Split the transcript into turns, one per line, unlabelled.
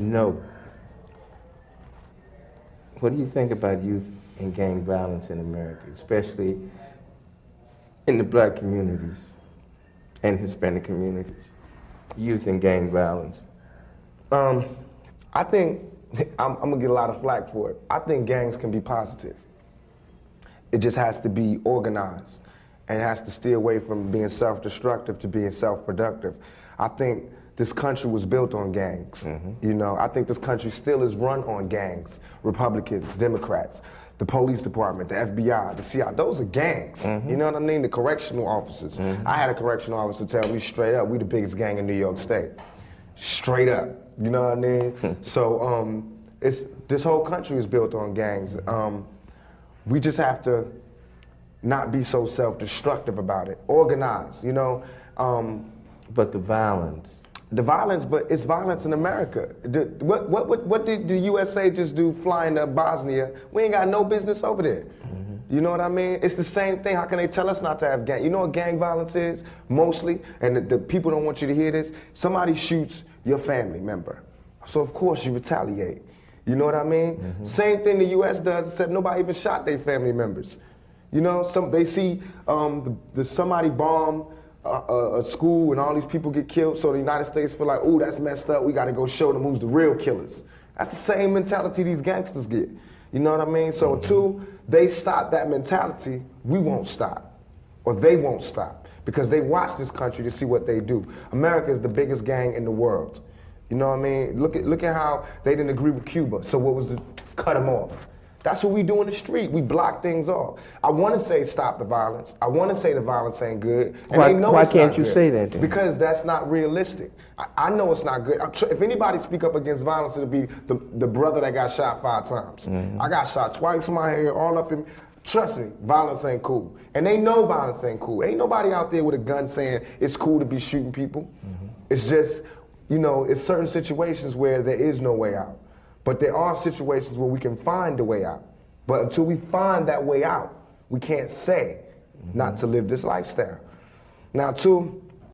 No. What do you think about youth and gang violence in America, especially in the black communities and Hispanic communities? Youth and gang violence.
I think, I'm gonna get a lot of flack for it. I think gangs can be positive. It just has to be organized and has to steer away from being self-destructive to being self-productive. I think this country was built on gangs. You know, I think this country still is run on gangs. Republicans, Democrats, the police department, the FBI, the CIA, those are gangs. You know what I mean? The correctional officers. I had a correctional officer tell me straight up, we the biggest gang in New York State. Straight up, you know what I mean? So this whole country is built on gangs. We just have to not be so self-destructive about it. Organize, you know?
But the violence.
The violence, but it's violence in America. What did the USA just do flying to Bosnia? We ain't got no business over there. You know what I mean? It's the same thing. How can they tell us not to have gang? You know what gang violence is? Mostly, and the people don't want you to hear this, somebody shoots your family member. So of course you retaliate. You know what I mean? Same thing the US does, except nobody even shot their family members. You know, they see somebody bomb a school and all these people get killed, so the United States feel like, ooh, that's messed up, we gotta go show them who's the real killers. That's the same mentality these gangsters get. You know what I mean? So until they stop that mentality, we won't stop, or they won't stop, because they watch this country to see what they do. America is the biggest gang in the world. You know what I mean? Look at how they didn't agree with Cuba, so what was the, cut them off. That's what we do in the street. We block things off. I want to say stop the violence. I want to say the violence ain't good. And they know
why
it's
can't
not
you
good.
say that then?
Because that's not realistic. I know it's not good. If anybody speak up against violence, it'll be the brother that got shot 5 times. I got shot twice in my hair, all up in. Trust me, violence ain't cool. And they know violence ain't cool. Ain't nobody out there with a gun saying it's cool to be shooting people. It's just, you know, it's certain situations where there is no way out. But there are situations where we can find a way out. But until we find that way out, we can't say not to live this lifestyle. Now, too,